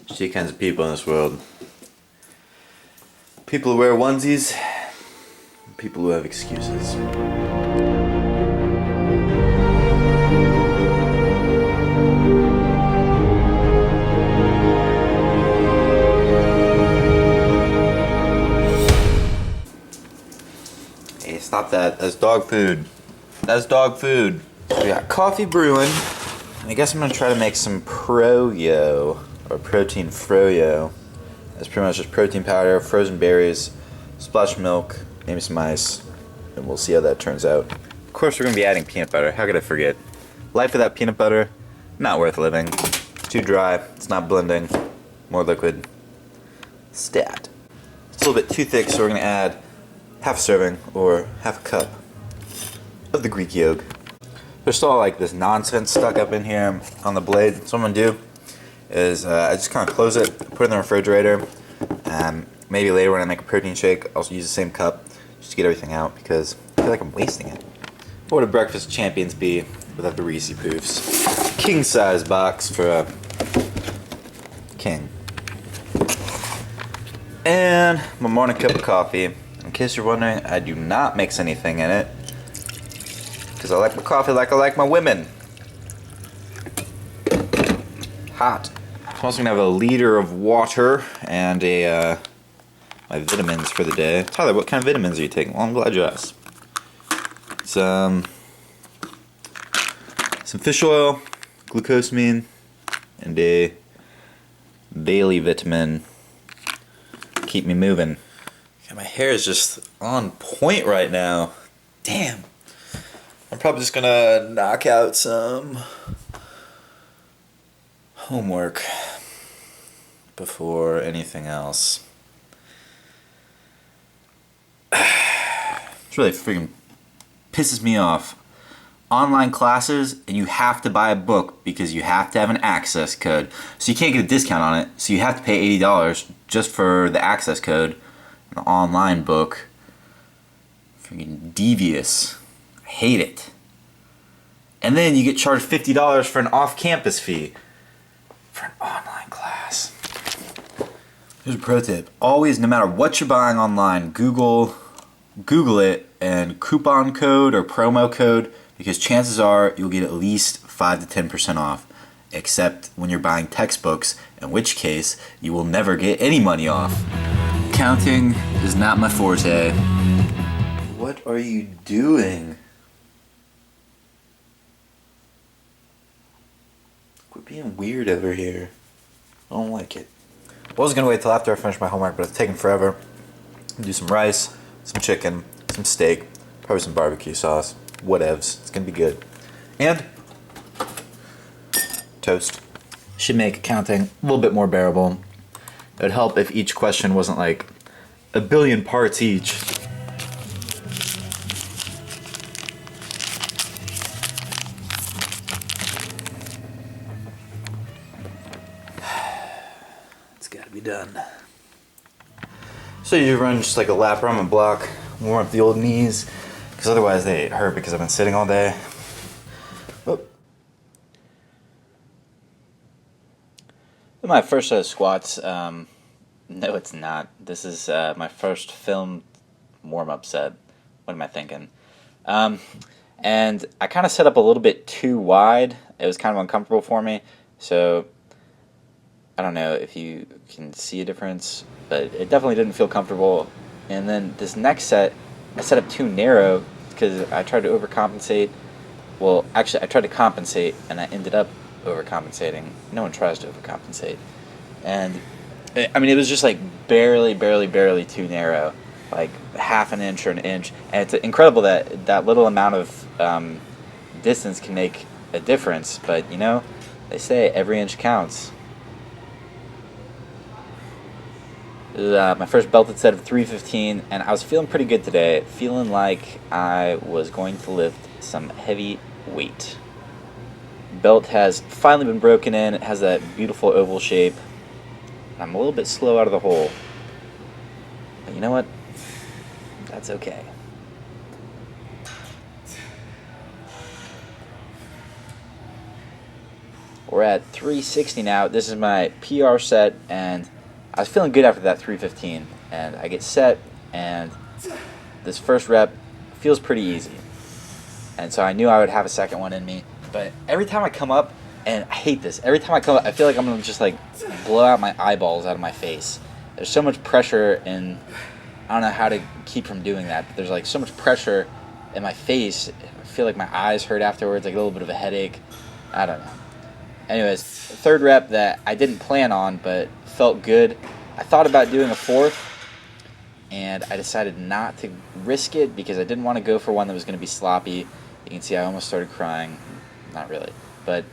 There's two kinds of people in this world. People who wear onesies, and people who have excuses. Hey, stop that. That's dog food. That's dog food. We got coffee brewing. And I guess I'm gonna try to make some Froyo, or protein Froyo. That's pretty much just protein powder, frozen berries, splash milk, maybe some ice, and we'll see how that turns out. Of course we're gonna be adding peanut butter. How could I forget? Life without peanut butter, not worth living. Too dry, it's not blending, more liquid. Stat. It's a little bit too thick, so we're gonna add half a serving, or half a cup of the Greek yolk. There's still like this nonsense stuck up in here on the blade. So what I'm gonna do is I just kind of close it, put it in the refrigerator. Maybe later when I make a protein shake, I'll use the same cup just to get everything out because I feel like I'm wasting it. What would a breakfast champions be without the Reese Poofs? King size box for a king. And my morning cup of coffee. In case you're wondering, I do not mix anything in it because I like my coffee like I like my women. Hot. I'm also gonna have a liter of water and my vitamins for the day. Tyler, what kind of vitamins are you taking? Well, I'm glad you asked. Some fish oil, glucosamine, and a daily vitamin. Keep me moving. Yeah, my hair is just on point right now. Damn. I'm probably just gonna knock out some homework before anything else. It's really freaking pisses me off. Online classes, and you have to buy a book because you have to have an access code. So you can't get a discount on it, so you have to pay $80 just for the access code. An online book. Freaking devious. I hate it. And then you get charged $50 for an off-campus fee for an online class. Here's a pro tip. Always, no matter what you're buying online, Google it and coupon code or promo code, because chances are you'll get at least 5 to 10% off, except when you're buying textbooks, in which case you will never get any money off. Counting is not my forte. What are you doing? Quit being weird over here. I don't like it. I was gonna wait till after I finish my homework, but it's taking forever. Do some rice, some chicken, some steak, probably some barbecue sauce. Whatevs. It's gonna be good. And toast. Should make accounting a little bit more bearable. It would help if each question wasn't like a billion parts each. It's gotta be done. So you run just like a lap around the block, warm up the old knees, because otherwise they hurt because I've been sitting all day. Oh. My first set of squats, no it's not. This is my first film warm-up set. What am I thinking? And I kind of set up a little bit too wide. It was kind of uncomfortable for me, so I don't know if you can see a difference, but it definitely didn't feel comfortable. And then this next set, I set up too narrow because I tried to overcompensate. Well, actually, I tried to compensate, and I ended up overcompensating. No one tries to overcompensate. And, I mean, it was just like barely too narrow, like half an inch or an inch. And it's incredible that that little amount of distance can make a difference. But, you know, they say every inch counts. My first belted set of 315, and I was feeling pretty good today, feeling like I was going to lift some heavy weight. Belt has finally been broken in. It has that beautiful oval shape. I'm a little bit slow out of the hole, but you know what? That's okay. We're at 360 now. This is my PR set, and I was feeling good after that 315. And I get set, and this first rep feels pretty easy. And so I knew I would have a second one in me. But every time I come up, and I hate this, every time I come up, I feel like I'm going to just like blow out my eyeballs out of my face. There's so much pressure, and I don't know how to keep from doing that, but there's like so much pressure in my face. I feel like my eyes hurt afterwards, like a little bit of a headache. I don't know. Anyways, third rep that I didn't plan on, but felt good. I thought about doing a fourth, and I decided not to risk it because I didn't want to go for one that was going to be sloppy. You can see I almost started crying. Not really. But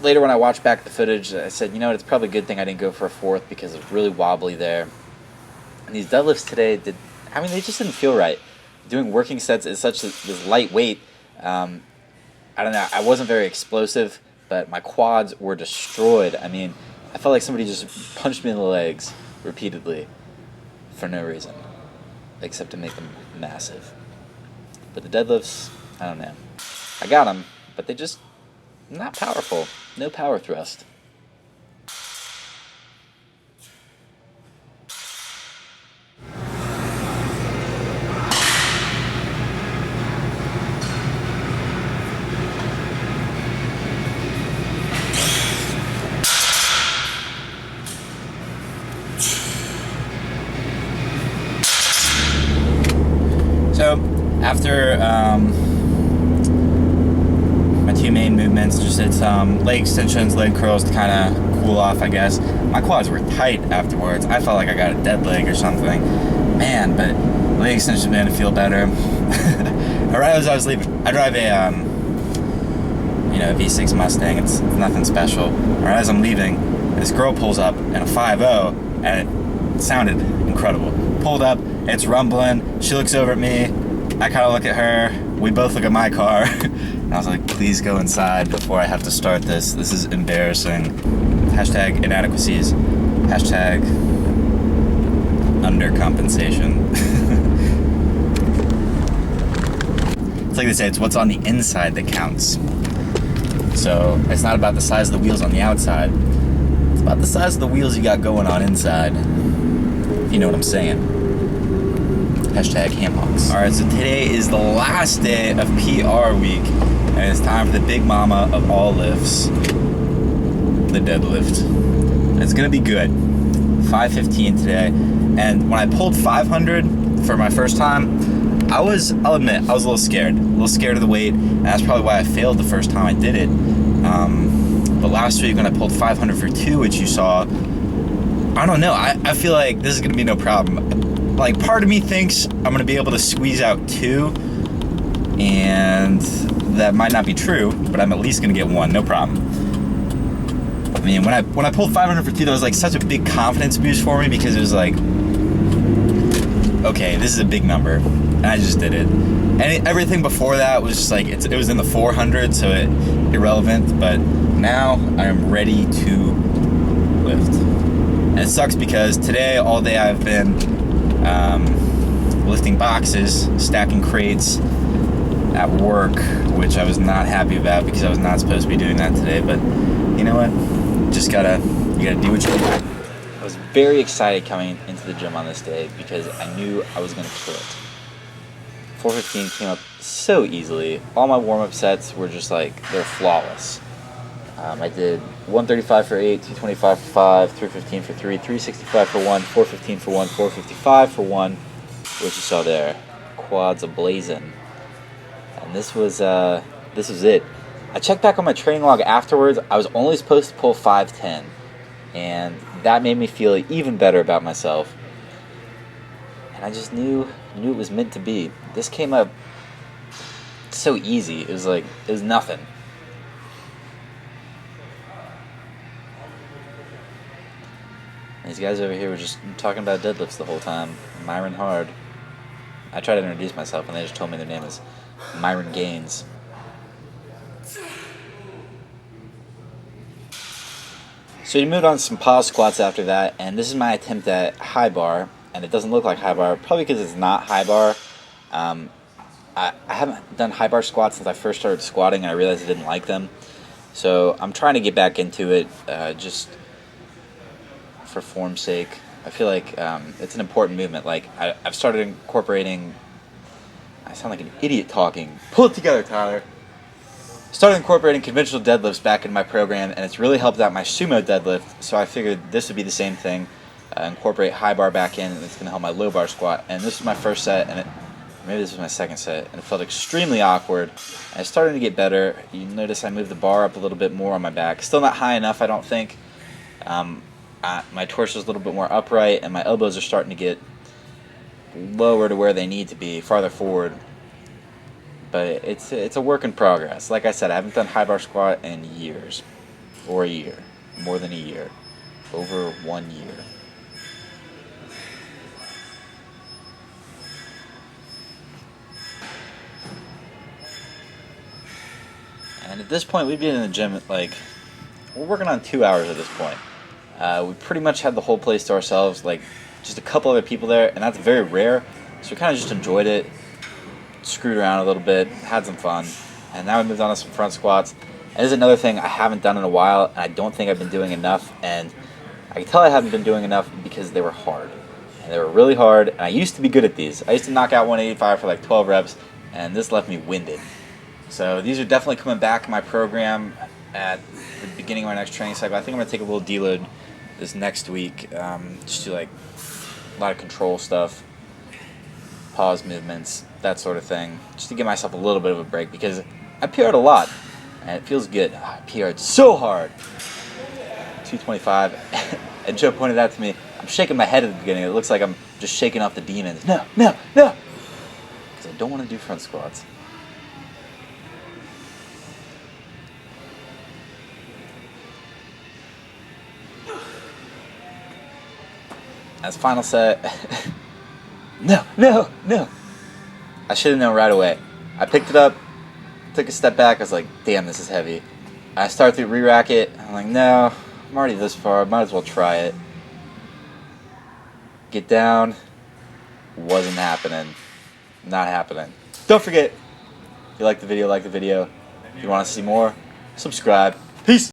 later when I watched back the footage, I said, you know what, it's probably a good thing I didn't go for a fourth because it was really wobbly there. And these deadlifts today, they just didn't feel right. Doing working sets is such this light weight. I don't know, I wasn't very explosive, but my quads were destroyed. I mean, I felt like somebody just punched me in the legs repeatedly for no reason, except to make them massive. But the deadlifts, I don't know. I got them, but they just not powerful. No power thrust. So, after my two main movements, just did some leg extensions, leg curls to kind of cool off, I guess. My quads were tight afterwards. I felt like I got a dead leg or something. Man, but leg extensions made it feel better. Right as I was leaving, I drive a V6 Mustang. It's nothing special. Right as I'm leaving, this girl pulls up in a 5.0, and it sounded incredible. Pulled up, it's rumbling, she looks over at me, I kind of look at her, we both look at my car, and I was like, please go inside before I have to start this. This is embarrassing. Hashtag inadequacies. Hashtag undercompensation. It's like they say, it's what's on the inside that counts. So it's not about the size of the wheels on the outside, it's about the size of the wheels you got going on inside, if you know what I'm saying. Hashtag hamhocks. Alright, so today is the last day of PR week, and it's time for the big mama of all lifts, the deadlift. It's gonna be good. 515 today, and when I pulled 500 for my first time, I'll admit, I was a little scared of the weight, and that's probably why I failed the first time I did it. But last week when I pulled 500 for 2, which you saw, I don't know, I feel like this is gonna be no problem. Like, part of me thinks I'm going to be able to squeeze out 2, and that might not be true, but I'm at least going to get 1, no problem. I mean, when I pulled 500 for 2, that was like such a big confidence boost for me, because it was like, okay, this is a big number, and I just did it. And everything before that was just like, it was in the 400, so irrelevant, but now I am ready to lift. And it sucks because today, all day I've been lifting boxes, stacking crates at work, which I was not happy about because I was not supposed to be doing that today, but you know what? You gotta do what you do. I was very excited coming into the gym on this day because I knew I was gonna kill it. 415 came up so easily. All my warm-up sets were just like, they're flawless. I did 135 for 8, 225 for 5, 315 for 3, 365 for 1, 415 for 1, 455 for 1, which you saw there. Quads ablazing. And this was it. I checked back on my training log afterwards. I was only supposed to pull 510, and that made me feel even better about myself. And I just knew it was meant to be. This came up so easy. It was nothing. These guys over here were just talking about deadlifts the whole time. Myron Hard. I tried to introduce myself, and they just told me their name is Myron Gaines. So you moved on to some pause squats after that, and this is my attempt at high bar, and it doesn't look like high bar, probably because it's not high bar. I haven't done high bar squats since I first started squatting, and I realized I didn't like them. So I'm trying to get back into it, just for form's sake. I feel like it's an important movement. Like I've started incorporating. I sound like an idiot talking. Pull it together, Tyler. Started incorporating conventional deadlifts back in my program, and it's really helped out my sumo deadlift. So I figured this would be the same thing. Incorporate high bar back in, and it's going to help my low bar squat. And this was my first set, and maybe this was my second set, and it felt extremely awkward. And it's starting to get better. You notice I moved the bar up a little bit more on my back. Still not high enough, I don't think. My torso is a little bit more upright, and my elbows are starting to get lower to where they need to be, farther forward. But it's a work in progress. Like I said, I haven't done high bar squat in years, or a year, more than a year, over 1 year. And at this point, we've been in the gym we're working on 2 hours at this point. We pretty much had the whole place to ourselves, like just a couple other people there, and that's very rare. So we kind of just enjoyed it, screwed around a little bit, had some fun, and now we moved on to some front squats. And this is another thing I haven't done in a while, and I don't think I've been doing enough, and I can tell I haven't been doing enough because they were hard. And they were really hard, and I used to be good at these. I used to knock out 185 for like 12 reps, and this left me winded. So these are definitely coming back in my program at the beginning of my next training cycle. I think I'm going to take a little deload this next week. Just do like a lot of control stuff, pause movements, that sort of thing, just to give myself a little bit of a break because I PR'd a lot and it feels good. I PR'd so hard. 225. And Joe pointed out to me, I'm shaking my head at the beginning. It looks like I'm just shaking off the demons. No. Because I don't want to do front squats. As final set, no. I should have known right away. I picked it up, took a step back, I was like, damn, this is heavy. I started to re-rack it, I'm like, no, I'm already this far, might as well try it. Get down, wasn't happening. Not happening. Don't forget, if you like the video, If you want to see more, subscribe. Peace!